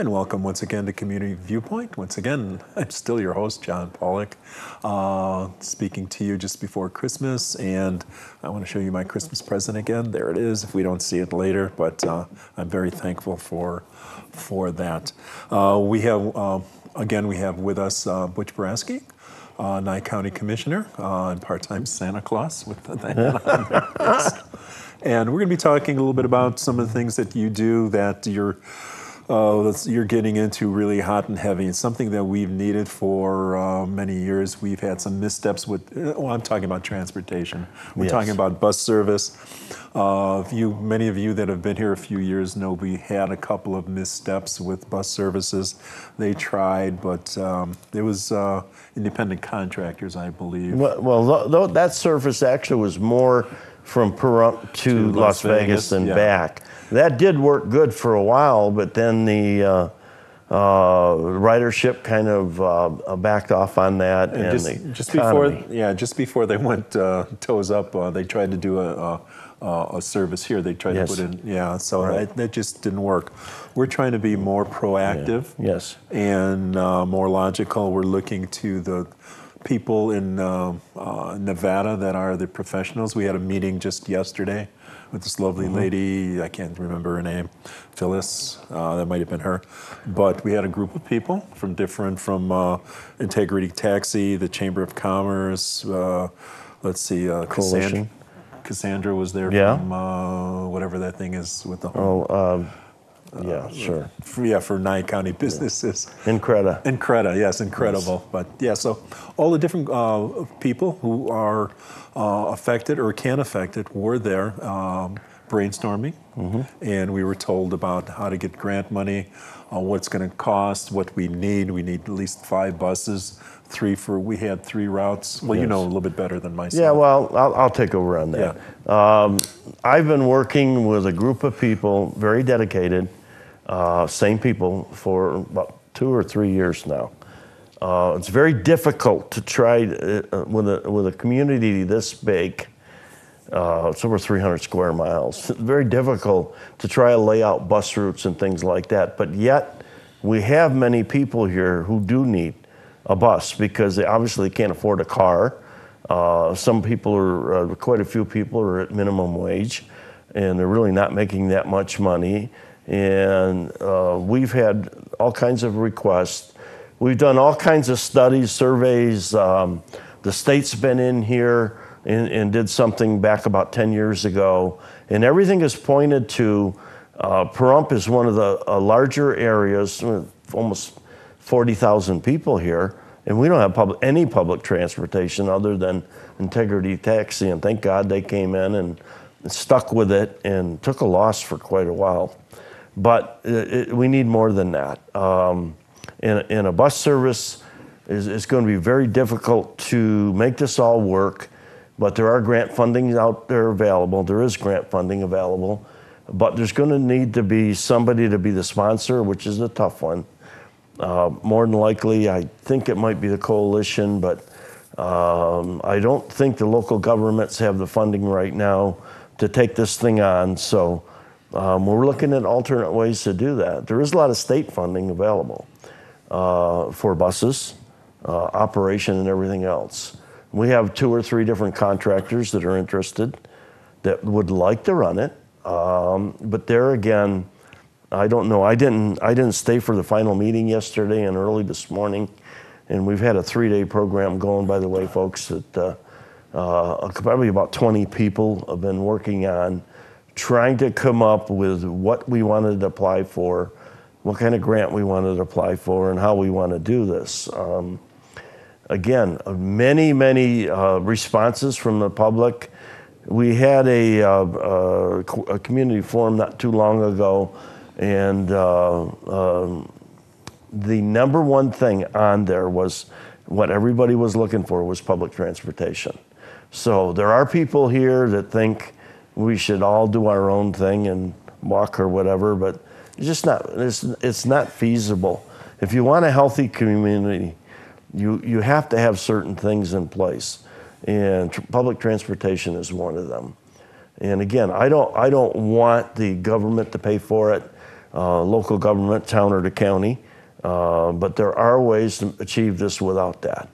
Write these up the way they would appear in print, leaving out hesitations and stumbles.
And welcome once again to Community Viewpoint. Once again, I'm still your host, John Pawlak, speaking to you just before Christmas. And I want to show you my Christmas present again. There it is, if we don't see it later. But I'm very thankful for that. We have with us Butch Borasky, Nye County Commissioner and part-time Santa Claus with that on there. Yes. And we're going to be talking a little bit about some of the things that you do that you're getting into really hot and heavy. It's something that we've needed for many years. We've had some missteps with, I'm talking about transportation. We're talking about bus service. Many of you that have been here a few years know we had a couple of missteps with bus services. They tried, but it was independent contractors, I believe. Well, that service actually was more from Pahrump to Las Vegas and back. That did work good for a while, but then the ridership kind of backed off on that. And just before they went toes up, they tried to do a service here. They tried to put in, that just didn't work. We're trying to be more proactive and more logical. We're looking to the people in Nevada that are the professionals. We had a meeting just yesterday with this lovely lady, I can't remember her name, Phyllis, that might have been her. But we had a group of people from Integrity Taxi, the Chamber of Commerce, Coalition. Cassandra was there from whatever that thing is with the home. For Nye County businesses. Incredible. Yes, incredible. Yes. But so all the different people who are affected or can affect it were there brainstorming, and we were told about how to get grant money, what's going to cost, what we need. We need at least 5 buses. We had 3 routes. Well, you know a little bit better than myself. Yeah, well, I'll take over on that. Yeah. I've been working with a group of people, very dedicated, same people, for about 2 or 3 years now. It's very difficult to try with a community this big. It's over 300 square miles. It's very difficult to try to lay out bus routes and things like that. But yet, we have many people here who do need a bus because they obviously can't afford a car. Some people quite a few people are at minimum wage, and they're really not making that much money. And we've had all kinds of requests. We've done all kinds of studies, surveys. The state's been in here and did something back about 10 years ago. And everything is pointed to Pahrump is one of the larger areas, almost 40,000 people here, and we don't have any public transportation other than Integrity Taxi, and thank God they came in and stuck with it and took a loss for quite a while. But we need more than that. And a bus service is going to be very difficult to make this all work, but there are grant funding out there available. There is grant funding available, but there's going to need to be somebody to be the sponsor, which is a tough one. More than likely, I think it might be the coalition, but I don't think the local governments have the funding right now to take this thing on. So we're looking at alternate ways to do that. There is a lot of state funding available for buses, operation, and everything else. We have 2 or 3 different contractors that are interested that would like to run it, but there again, I don't know. I didn't stay for the final meeting yesterday and early this morning, and we've had a 3-day program going, by the way, folks, that probably about 20 people have been working on trying to come up with what we wanted to apply for, what kind of grant we wanted to apply for, and how we want to do this. Again, many responses from the public. We had a community forum not too long ago, and the number one thing on there was what everybody was looking for was public transportation. So there are people here that think we should all do our own thing and walk or whatever, but it's not feasible. If you want a healthy community, you have to have certain things in place, and public transportation is one of them. And again, I don't want the government to pay for it. local government, town or the county. But there are ways to achieve this without that.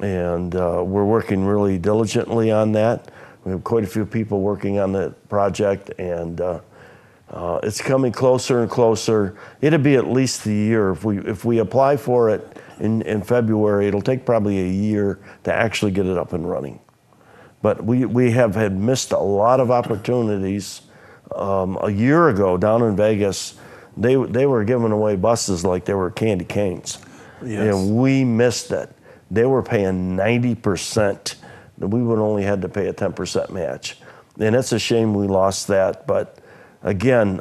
And we're working really diligently on that. We have quite a few people working on the project, and it's coming closer and closer. It'll be at least a year. If we apply for it in February, it'll take probably a year to actually get it up and running. But we have had missed a lot of opportunities. A year ago down in Vegas, they were giving away buses like they were candy canes. Yes. And we missed it. They were paying 90%. We would only had to pay a 10% match. And it's a shame we lost that. But again,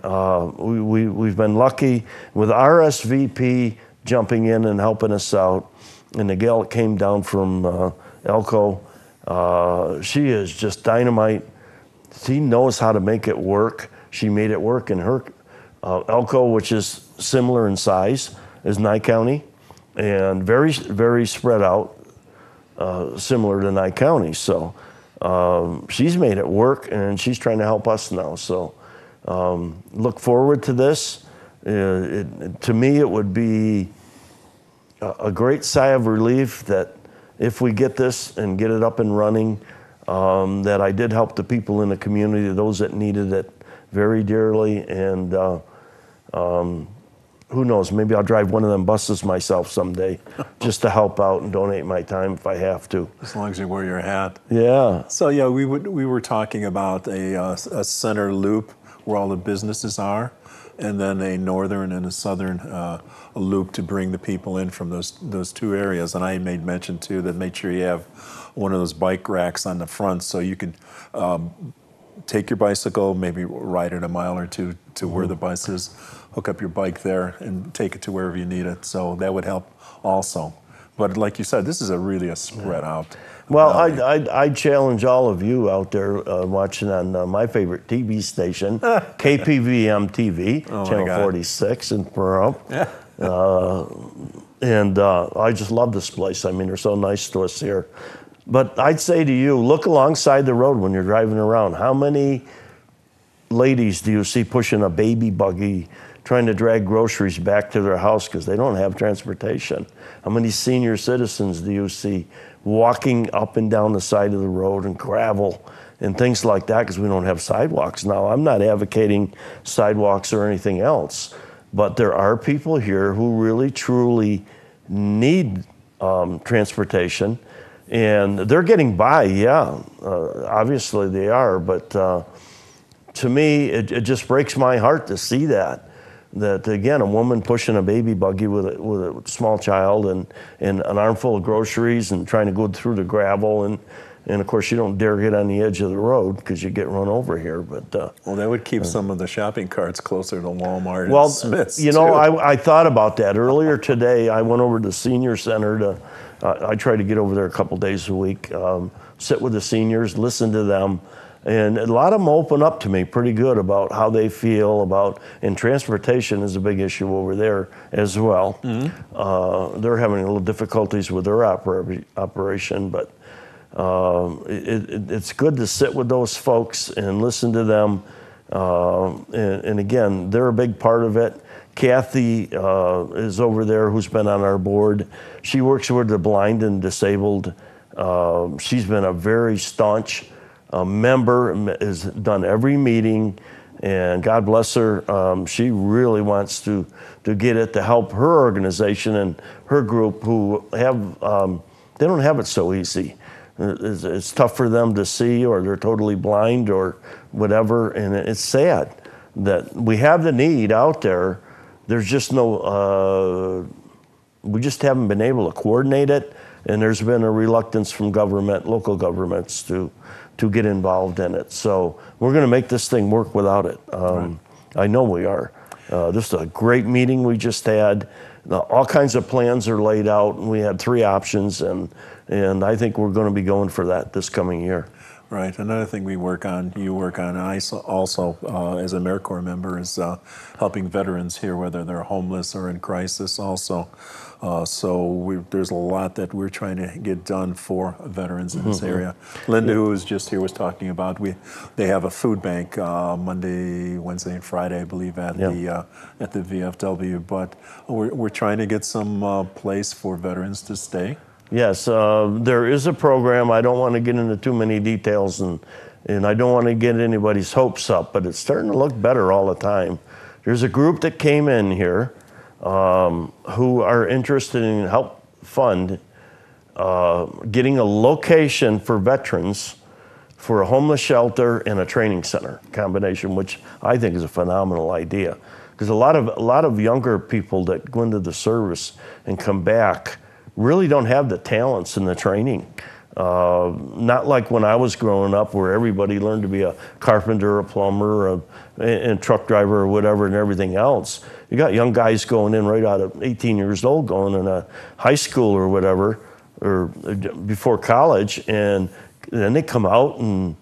we've been lucky with RSVP jumping in and helping us out. And the gal that came down from Elko, she is just dynamite. She knows how to make it work. She made it work in her Elko, which is similar in size as Nye County, and very, very spread out, similar to Nye County. So she's made it work, and she's trying to help us now. So look forward to this. To me, it would be a great sigh of relief that if we get this and get it up and running, that I did help the people in the community, those that needed it very dearly. And who knows, maybe I'll drive one of them buses myself someday just to help out and donate my time if I have to. As long as you wear your hat. Yeah. So yeah, we were talking about a center loop where all the businesses are, and then a northern and a southern a loop to bring the people in from those two areas. And I made mention too that make sure you have one of those bike racks on the front so you can take your bicycle, maybe ride it a mile or two to where the bus is, hook up your bike there and take it to wherever you need it. So that would help also. But like you said, this is really a spread out. Well, I challenge all of you out there watching on my favorite TV station, KPVM TV, Channel 46 in Pahrump. And I just love this place. I mean, they're so nice to us here. But I'd say to you, look alongside the road when you're driving around. How many ladies do you see pushing a baby buggy, trying to drag groceries back to their house because they don't have transportation? How many senior citizens do you see walking up and down the side of the road and gravel and things like that because we don't have sidewalks? Now, I'm not advocating sidewalks or anything else, but there are people here who really, truly need transportation. And they're getting by, yeah, obviously they are, but to me, it just breaks my heart to see that again, a woman pushing a baby buggy with a small child and an armful of groceries and trying to go through the gravel, and of course you don't dare get on the edge of the road because you get run over here. But well, that would keep some of the shopping carts closer to Walmart well, and Smith's. You know, I thought about that earlier today. I went over to the senior center to. I try to get over there a couple days a week, sit with the seniors, listen to them. And a lot of them open up to me pretty good about how they feel about, and transportation is a big issue over there as well. Mm-hmm. They're having a little difficulties with their operation, but it's good to sit with those folks and listen to them. And again, they're a big part of it. Kathy is over there, who's been on our board. She works with the blind and disabled. She's been a very staunch member, has done every meeting, and God bless her. She really wants to get it to help her organization and her group who have, they don't have it so easy. It's tough for them to see, or they're totally blind or whatever, and it's sad that we have the need out there. There's just no, we just haven't been able to coordinate it, and there's been a reluctance from government, local governments to get involved in it. So we're going to make this thing work without it. Right. I know we are. This is a great meeting we just had. All kinds of plans are laid out, and we had 3 options, and I think we're going to be going for that this coming year. Right. Another thing you work on, and I also, as a AmeriCorps member, is helping veterans here, whether they're homeless or in crisis also. There's a lot that we're trying to get done for veterans in this area. Linda, who was just here, was talking about they have a food bank Monday, Wednesday, and Friday, I believe, at the VFW. But we're trying to get some place for veterans to stay. Yes, there is a program. I don't want to get into too many details, and I don't want to get anybody's hopes up, but it's starting to look better all the time. There's a group that came in here who are interested in help fund getting a location for veterans for a homeless shelter and a training center combination, which I think is a phenomenal idea. Because a lot of younger people that go into the service and come back really don't have the talents and the training. Not like when I was growing up where everybody learned to be a carpenter, a plumber, and truck driver or whatever and everything else. You got young guys going in right out of 18 years old going in a high school or whatever, or before college, and then they come out and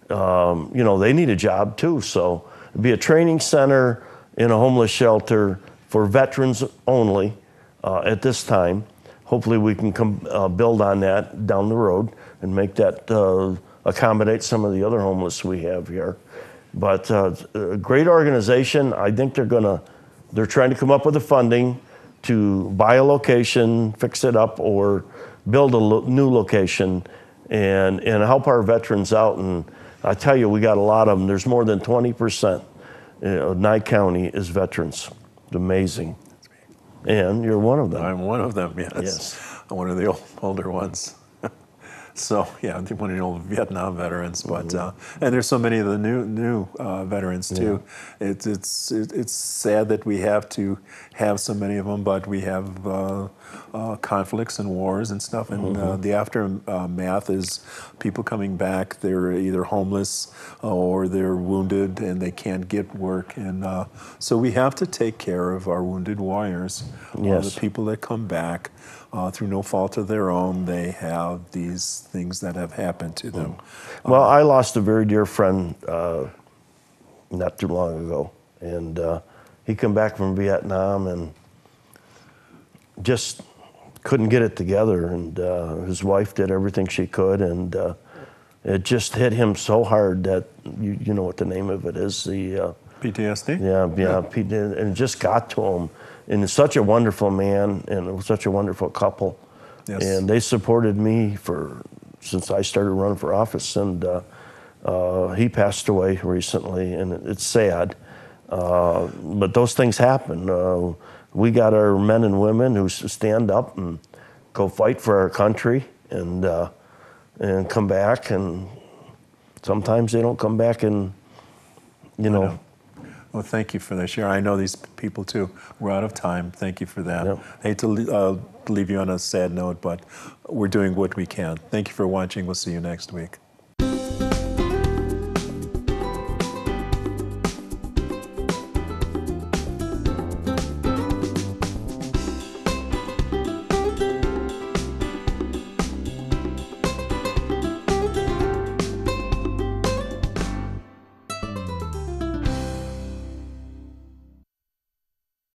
they need a job too. So it'd be a training center in a homeless shelter for veterans only at this time. Hopefully we can build on that down the road and make that accommodate some of the other homeless we have here. But a great organization. I think they're trying to come up with the funding to buy a location, fix it up, or build a new location and help our veterans out. And I tell you, we got a lot of them. There's more than 20% of Nye County is veterans. It's amazing. And you're one of them. I'm one of them, yes. I'm one of the older ones. So, yeah, one of the old Vietnam veterans. But and there's so many of the new veterans too. Yeah. It's sad that we have to have so many of them, but we have conflicts and wars and stuff. And the aftermath is people coming back. They're either homeless or they're wounded and they can't get work. And so we have to take care of our wounded warriors. Yes. The people that come back. Through no fault of their own, they have these things that have happened to them. Well, I lost a very dear friend not too long ago, and he came back from Vietnam and just couldn't get it together, and his wife did everything she could, and it just hit him so hard that, you know what the name of it is, the... PTSD? Yeah, and it just got to him. And he's such a wonderful man, and it was such a wonderful couple. Yes. And they supported me since I started running for office. And he passed away recently, and it's sad. But those things happen. We got our men and women who stand up and go fight for our country and come back. And sometimes they don't come back, and Well, thank you for that, Sharon. I know these people too. We're out of time. Thank you for that. Yep. I hate to leave you on a sad note, but we're doing what we can. Thank you for watching. We'll see you next week.